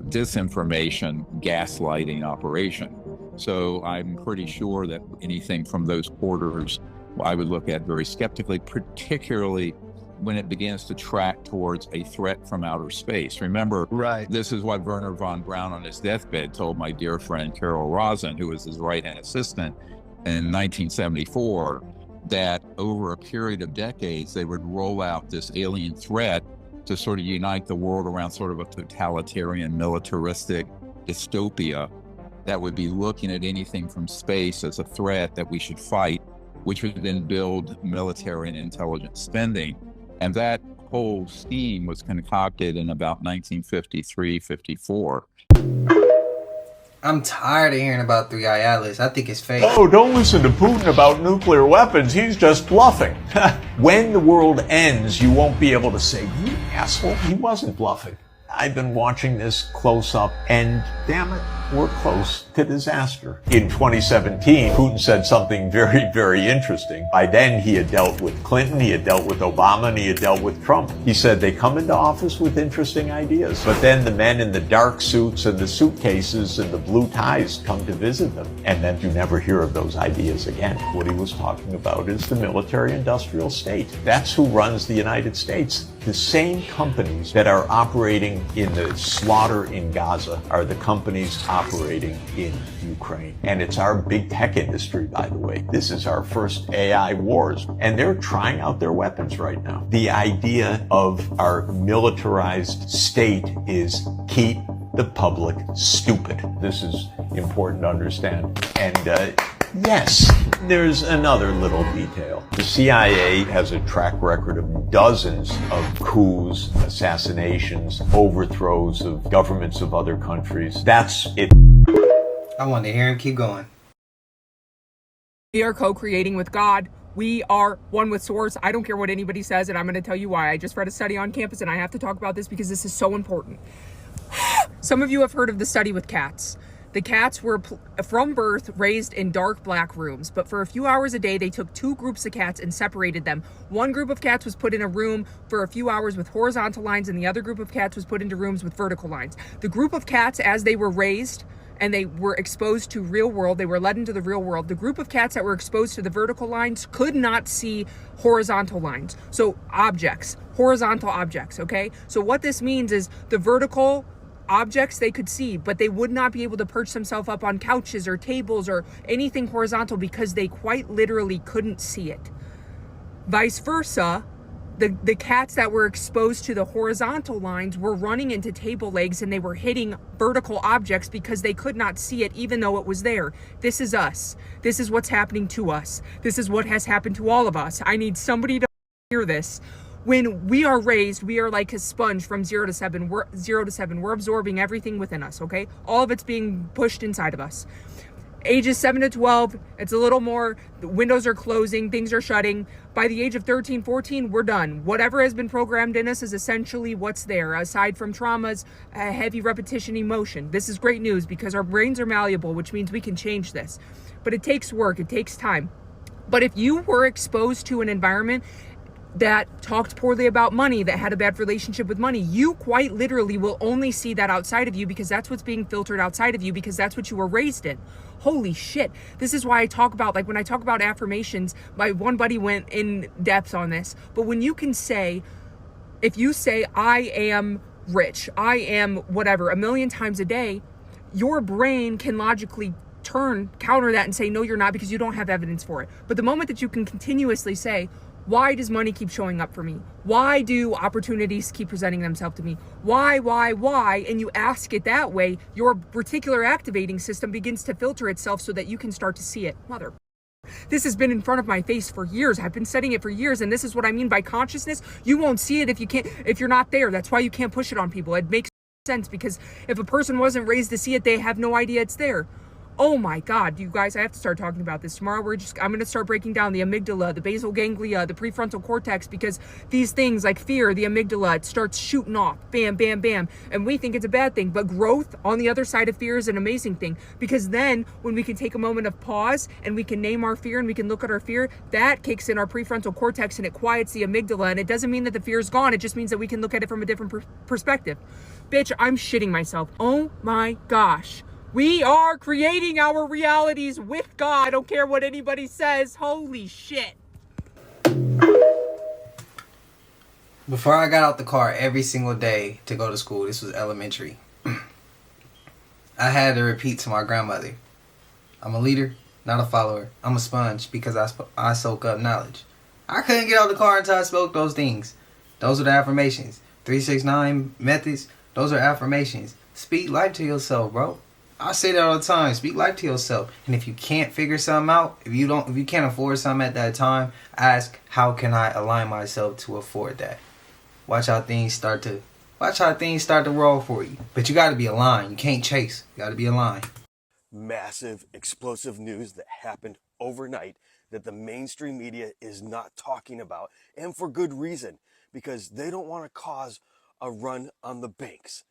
disinformation, gaslighting operation. So I'm pretty sure that anything from those quarters I would look at very skeptically, particularly when it begins to track towards a threat from outer space. Remember, this is what Werner von Braun on his deathbed told my dear friend Carol Rosen, who was his right-hand assistant in 1974, that over a period of decades, they would roll out this alien threat to sort of unite the world around sort of a totalitarian, militaristic dystopia that would be looking at anything from space as a threat that we should fight which would then build military and intelligence spending. And that whole scheme was concocted in about 1953-54. I'm tired of hearing about Three Eye Atlas. I think it's fake. Oh, don't listen to Putin about nuclear weapons. He's just bluffing. When the world ends, you won't be able to say, you asshole, he wasn't bluffing. I've been watching this close up, and damn it, we're close to disaster. In 2017, Putin said something very, very interesting. By then, he had dealt with Clinton, he had dealt with Obama, and he had dealt with Trump. He said they come into office with interesting ideas, but then the men in the dark suits and the suitcases and the blue ties come to visit them, and then you never hear of those ideas again. What he was talking about is the military-industrial state. That's who runs the United States. The same companies that are operating in the slaughter in Gaza are the companies operating in Ukraine. And it's our big tech industry, by the way. This is our first AI wars, and they're trying out their weapons right now. The idea of our militarized state is keep the public stupid. This is important to understand. And yes, there's another little detail. The CIA has a track record of dozens of coups, assassinations, overthrows of governments of other countries. That's it. I want to hear him keep going. We are co-creating with God. We are one with source. I don't care what anybody says, and I'm going to tell you why. I just read a study on campus, and I have to talk about this because this is so important. Some of you have heard of the study with cats. The cats were from birth raised in dark black rooms, but for a few hours a day, they took two groups of cats and separated them. One group of cats was put in a room for a few hours with horizontal lines, and the other group of cats was put into rooms with vertical lines. The group of cats, as they were raised and they were exposed to real world, they were led into the real world. The group of cats that were exposed to the vertical lines could not see horizontal lines. So objects, horizontal objects, okay? So what this means is the vertical objects they could see, but they would not be able to perch themselves up on couches or tables or anything horizontal because they quite literally couldn't see it. Vice versa, the cats that were exposed to the horizontal lines were running into table legs and they were hitting vertical objects because they could not see it even though it was there. This is us. This is what's happening to us. This is what has happened to all of us. I need somebody to hear this. When we are raised, we are like a sponge from 0 to 7. We're 0 to 7. We're absorbing everything within us, okay? All of it's being pushed inside of us. Ages 7 to 12, it's a little more, the windows are closing, things are shutting. By the age of 13, 14, we're done. Whatever has been programmed in us is essentially what's there, aside from traumas, heavy repetition, emotion. This is great news because our brains are malleable, which means we can change this. But it takes work, it takes time. But if you were exposed to an environment that talked poorly about money, that had a bad relationship with money, you quite literally will only see that outside of you because that's what's being filtered outside of you because that's what you were raised in. Holy shit. This is why I talk about, like when I talk about affirmations, my one buddy went in depth on this, but when you can say, if you say, I am rich, I am whatever, 1,000,000 times a day, your brain can logically counter that and say, no, you're not, because you don't have evidence for it. But the moment that you can continuously say, why does money keep showing up for me? Why do opportunities keep presenting themselves to me? Why? And you ask it that way, your reticular activating system begins to filter itself so that you can start to see it. Mother. This has been in front of my face for years. I've been studying it for years, and this is what I mean by consciousness. You won't see it if you're not there. That's why you can't push it on people. It makes sense because if a person wasn't raised to see it, they have no idea it's there. Oh my God, you guys, I have to start talking about this. Tomorrow I'm going to start breaking down the amygdala, the basal ganglia, the prefrontal cortex, because these things like fear, the amygdala, it starts shooting off, bam, bam, bam. And we think it's a bad thing, but growth on the other side of fear is an amazing thing, because then when we can take a moment of pause and we can name our fear and we can look at our fear, that kicks in our prefrontal cortex and it quiets the amygdala. And it doesn't mean that the fear is gone. It just means that we can look at it from a different perspective. Bitch, I'm shitting myself. Oh my gosh. We are creating our realities with God. I don't care what anybody says. Holy shit. Before I got out the car every single day to go to school, this was elementary, I had to repeat to my grandmother, I'm a leader, not a follower. I'm a sponge because I soak up knowledge. I couldn't get out the car until I spoke those things. Those are the affirmations. 369 methods, those are affirmations. Speak life to yourself, bro. I say that all the time. Speak life to yourself. And if you can't figure something out, if you can't afford something at that time, ask, how can I align myself to afford that? Watch how things start to roll for you. But you got to be aligned. You can't chase. You got to be aligned. Massive, explosive news that happened overnight that the mainstream media is not talking about, and for good reason, because they don't want to cause a run on the banks.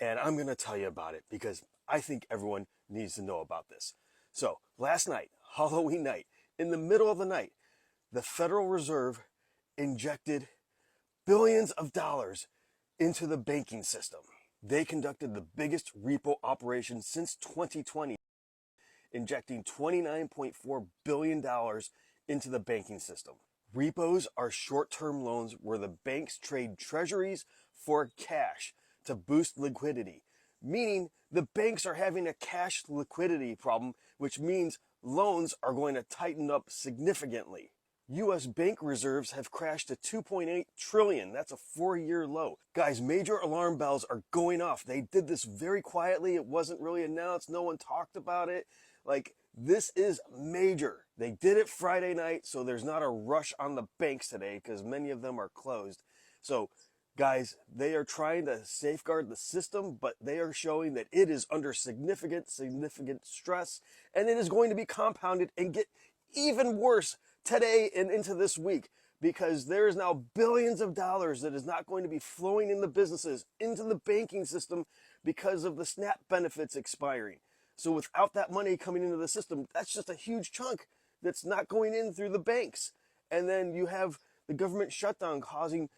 And I'm going to tell you about it because I think everyone needs to know about this. So last night, Halloween night, in the middle of the night, the Federal Reserve injected billions of dollars into the banking system. They conducted the biggest repo operation since 2020, injecting $29.4 billion into the banking system. Repos are short-term loans where the banks trade treasuries for cash to boost liquidity, meaning the banks are having a cash liquidity problem, which means loans are going to tighten up significantly. U.S. bank reserves have crashed to $2.8 trillion. That's a 4-year low. Guys, major alarm bells are going off. They did this very quietly. It wasn't really announced. No one talked about it. Like, this is major. They did it Friday night, so there's not a rush on the banks today because many of them are closed. So, guys, they are trying to safeguard the system, but they are showing that it is under significant stress, and it is going to be compounded and get even worse today and into this week, because there is now billions of dollars that is not going to be flowing in the businesses, into the banking system, because of the SNAP benefits expiring. So without that money coming into the system, that's just a huge chunk that's not going in through the banks. And then you have the government shutdown causing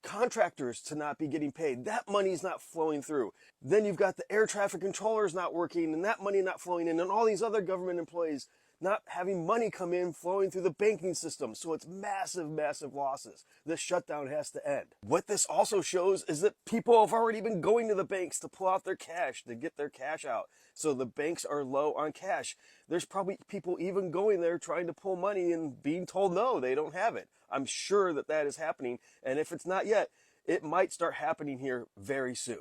contractors to not be getting paid. That money's not flowing through. Then you've got the air traffic controllers not working and that money not flowing in, and all these other government employees not having money come in flowing through the banking system. So it's massive losses. This shutdown has to end. What this also shows is that people have already been going to the banks to pull out their cash, to get their cash out. So the banks are low on cash. There's probably people even going there trying to pull money and being told no, they don't have it. I'm sure that that is happening. And if it's not yet, it might start happening here very soon.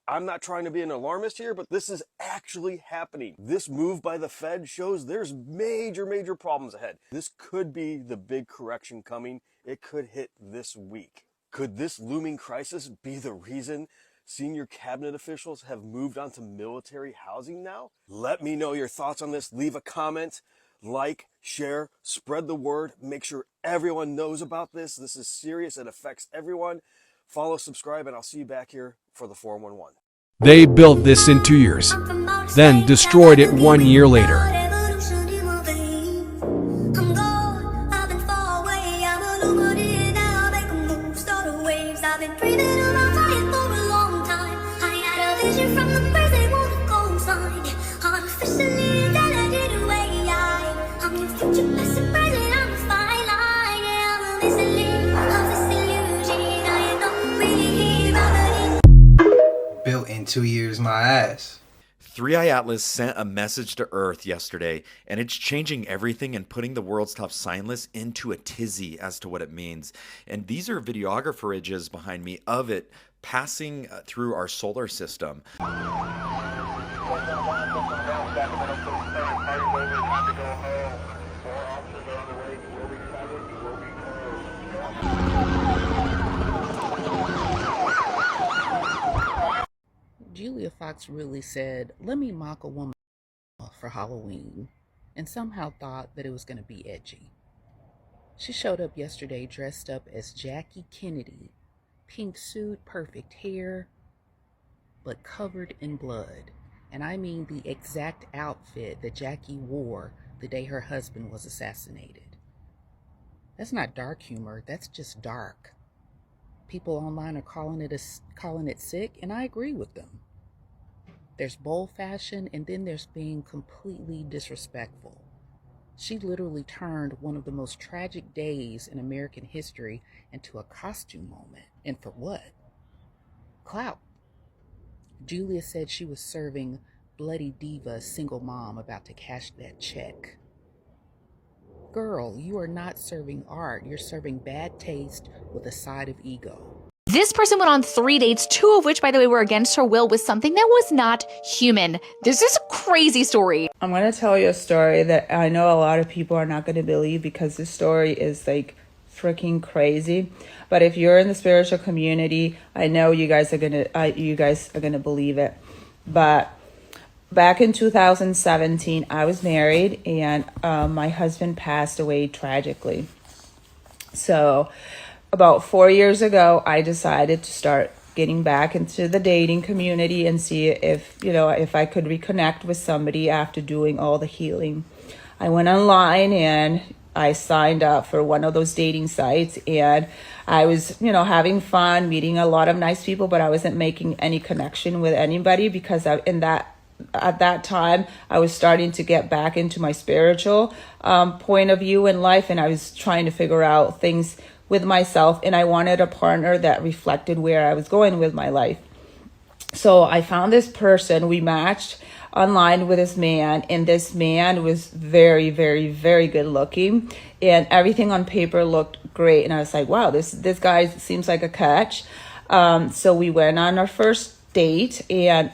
I'm not trying to be an alarmist here, but this is actually happening. This move by the Fed shows there's major problems ahead. This could be the big correction coming. It could hit this week. Could this looming crisis be the reason senior cabinet officials have moved on to military housing now? Let me know your thoughts on this. Leave a comment, like, share, spread the word. Make sure everyone knows about this. This is serious. It affects everyone. Follow, subscribe, and I'll see you back here for the 411. They built this in 2 years, then destroyed it 1 year later. Built in 2 years, my ass. 3i Atlas sent a message to Earth yesterday, and it's changing everything and putting the world's top sign list into a tizzy as to what it means. And these are videographer images behind me of it passing through our solar system. Julia Fox really said, "Let me mock a woman for Halloween," and somehow thought that it was going to be edgy. She showed up yesterday dressed up as Jackie Kennedy, pink suit, perfect hair, but covered in blood. And I mean the exact outfit that Jackie wore the day her husband was assassinated. That's not dark humor, that's just dark. People online are calling it sick, and I agree with them. There's bold fashion, and then there's being completely disrespectful. She literally turned one of the most tragic days in American history into a costume moment. And for what? Clout. Julia said she was serving Bloody Diva, single mom about to cash that check. Girl, you are not serving art. You're serving bad taste with a side of ego. This person went on 3 dates, 2 of which, by the way, were against her will, with something that was not human. This is a crazy story. I'm going to tell you a story that I know a lot of people are not going to believe, because this story is like freaking crazy. But if you're in the spiritual community, I know you guys are going to believe it. But back in 2017, I was married, and my husband passed away tragically. So about 4 years ago, I decided to start getting back into the dating community and see if I could reconnect with somebody after doing all the healing. I went online and I signed up for one of those dating sites, and I was, having fun, meeting a lot of nice people, but I wasn't making any connection with anybody, because at that time, I was starting to get back into my spiritual point of view in life, and I was trying to figure out things with myself, and I wanted a partner that reflected where I was going with my life. So I found this person. We matched online with this man, and this man was very, very, very good looking, and everything on paper looked great. And I was like, wow, this guy seems like a catch. So we went on our first date, and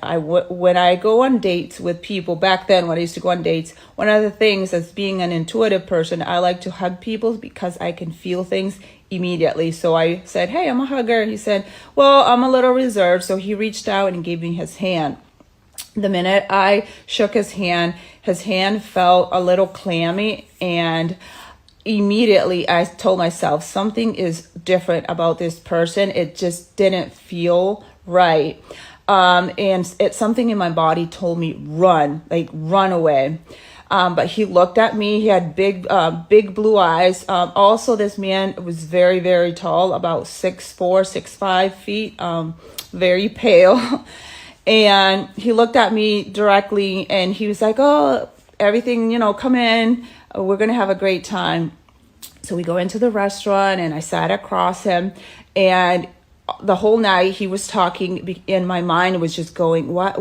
when I go on dates with people, back then when I used to go on dates, one of the things, as being an intuitive person, I like to hug people because I can feel things immediately. So I said, hey, I'm a hugger. He said, well, I'm a little reserved. So he reached out and gave me his hand. The minute I shook his hand felt a little clammy, and immediately I told myself something is different about this person. It just didn't feel right. And it's something in my body told me run away. But he looked at me. He had big blue eyes. Also, this man was very, very tall, about 6'4", 6'5" feet, very pale. And he looked at me directly, and he was like, oh, everything, come in. We're going to have a great time. So we go into the restaurant, and I sat across him, and the whole night he was talking, in my mind it was just going, what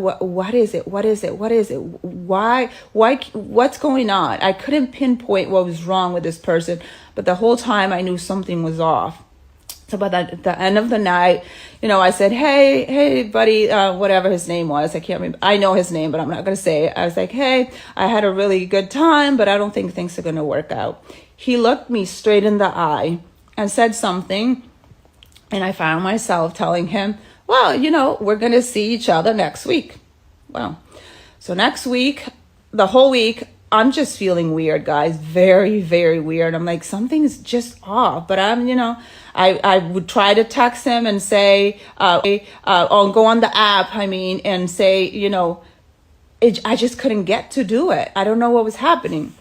is it? Why, what's going on? I couldn't pinpoint what was wrong with this person, but the whole time I knew something was off. So by the end of the night, I said, hey, buddy, whatever his name was. I can't remember. I know his name, but I'm not going to say it. I was like, hey, I had a really good time, but I don't think things are going to work out. He looked me straight in the eye and said something. And I found myself telling him, well, we're going to see each other next week. Well, so next week, the whole week, I'm just feeling weird, guys. Very, very weird. I'm like, something's just off. But I would try to text him and say, I'll go on the app, and say, I just couldn't get to do it. I don't know what was happening.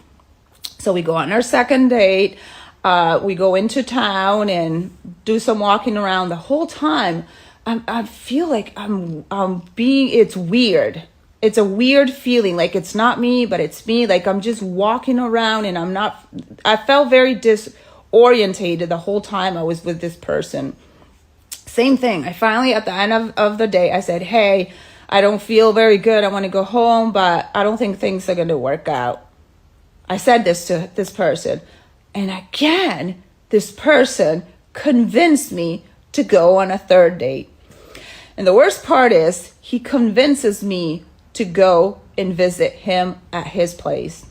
So we go on our second date. We go into town and do some walking around. The whole time, I feel like it's weird. It's a weird feeling, like it's not me, but it's me. Like I'm just walking around, and I felt very disorientated the whole time I was with this person. Same thing. I finally, at the end of the day, I said, hey, I don't feel very good. I want to go home, but I don't think things are going to work out. I said this to this person. And again, this person convinced me to go on a third date. And the worst part is, he convinces me to go and visit him at his place.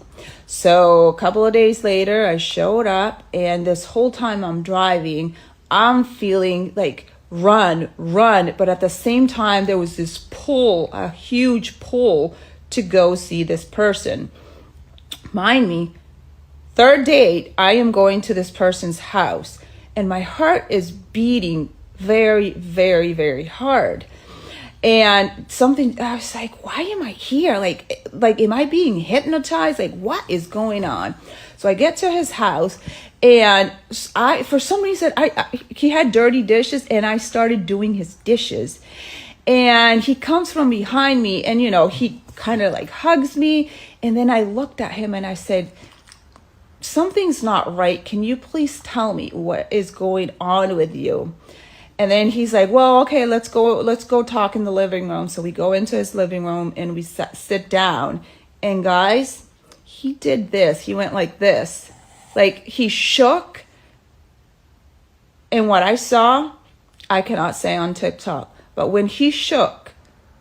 So a couple of days later, I showed up, and this whole time I'm driving, I'm feeling like run. But at the same time, there was this pull, a huge pull to go see this person. Mind me, third date, I am going to this person's house, and my heart is beating very, very, very hard. And I was like, why am I here? Like, am I being hypnotized? Like, what is going on? So I get to his house, and for some reason, he had dirty dishes, and I started doing his dishes. And he comes from behind me, and, he kind of like hugs me. And then I looked at him and I said, something's not right. Can you please tell me what is going on with you? And then he's like, well, okay, let's go talk in the living room. So we go into his living room and we sit down. And guys, he did this. He went like this. Like he shook. And what I saw, I cannot say on TikTok, but when he shook,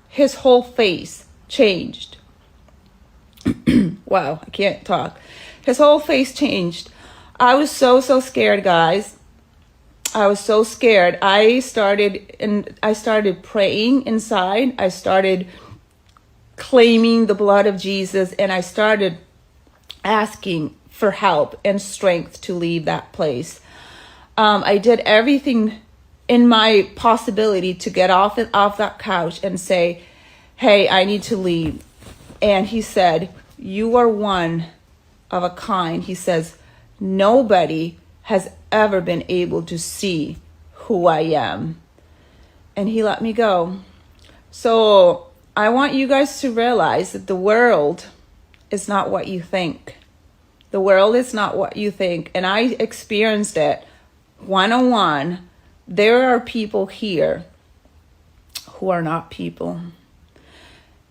his whole face changed. Wow, I can't talk. His whole face changed. I was so scared, guys. I was so scared. I started praying inside. I started claiming the blood of Jesus, and I started asking for help and strength to leave that place. I did everything in my possibility to get off that couch and say, hey, I need to leave. And he said, you are one of a kind. He says, nobody has ever been able to see who I am. And he let me go. So I want you guys to realize that the world is not what you think. The world is not what you think. And I experienced it one-on-one. There are people here who are not people.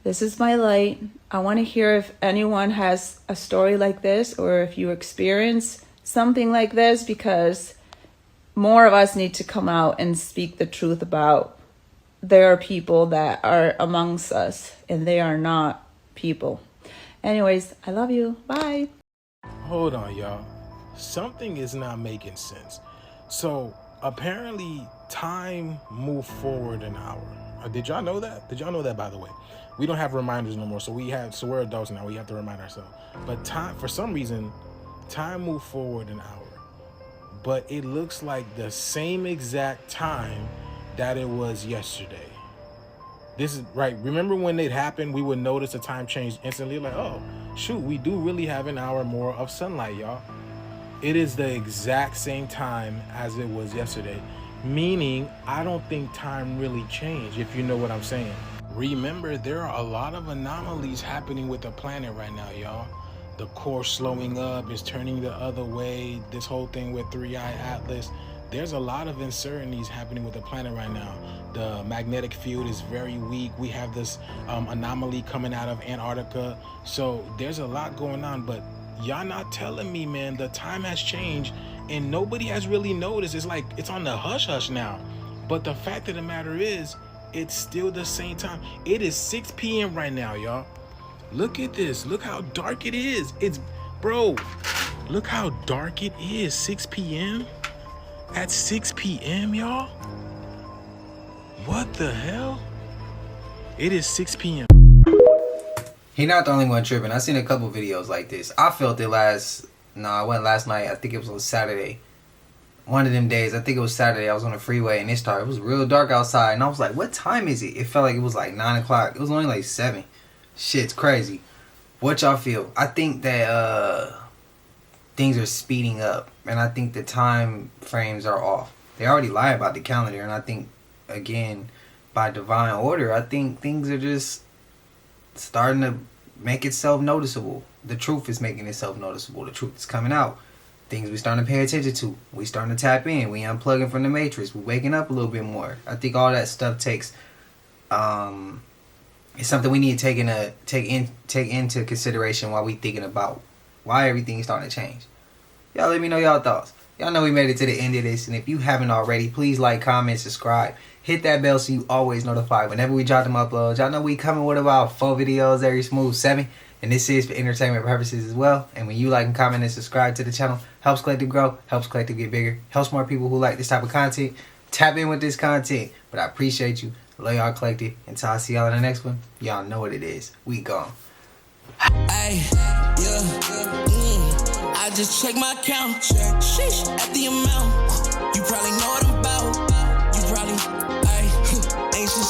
This is my light. I want to hear if anyone has a story like this, or if you experience something like this, because more of us need to come out and speak the truth about there are people that are amongst us and they are not people. Anyways, I love you. Bye. Hold on, y'all. Something is not making sense. So apparently time moved forward an hour. Did y'all know that? Did y'all know that, by the way? We don't have reminders no more, so we're adults now. We have to remind ourselves. But time, for some reason, time moved forward an hour. But it looks like the same exact time that it was yesterday. This is right. Remember when it happened, we would notice the time change instantly. Like, oh, shoot, we do really have an hour more of sunlight, y'all. It is the exact same time as it was yesterday. Meaning, I don't think time really changed, if you know what I'm saying. Remember, there are a lot of anomalies happening with the planet right now, y'all. The core slowing up, is turning the other way. This whole thing with 3i Atlas. There's a lot of uncertainties happening with the planet right now. The magnetic field is very weak. We have this anomaly coming out of Antarctica. So there's a lot going on, but y'all not telling me, man, the time has changed and nobody has really noticed. It's like it's on the hush hush now. But the fact of the matter is, it's still the same time. It is 6 p.m. right now, y'all. Look at this. Look how dark it is. Bro, look how dark it is. 6 p.m. At 6 p.m., y'all? What the hell? It is 6 p.m. He not the only one tripping. I seen a couple videos like this. I felt it I went last night. I think it was on Saturday. One of them days, I think it was Saturday, I was on the freeway and it was real dark outside. And I was like, what time is it? It felt like it was like 9 o'clock. It was only like 7. Shit's crazy. What y'all feel? I think that things are speeding up. And I think the time frames are off. They already lie about the calendar. And I think, again, by divine order, I think things are just starting to make itself noticeable. The truth is making itself noticeable. The truth is coming out. Things we starting to pay attention to. We starting to tap in. We unplugging from the matrix. We waking up a little bit more. I think all that stuff takes it's something we need to take into consideration while we thinking about why everything is starting to change. Y'all let me know y'all thoughts. Y'all know we made it to the end of this, and if you haven't already, please like, comment, subscribe. Hit that bell so you always notified whenever we drop them uploads. Y'all know we coming with about 4 videos every smooth 7. And this is for entertainment purposes as well. And when you like and comment and subscribe to the channel, helps Collective grow, helps Collective get bigger, helps more people who like this type of content tap in with this content. But I appreciate you. Love y'all, Collective. Until I see y'all in the next one, y'all know what it is. We gone. Ay, yeah, I just check my account. Sheesh, at the amount. You probably know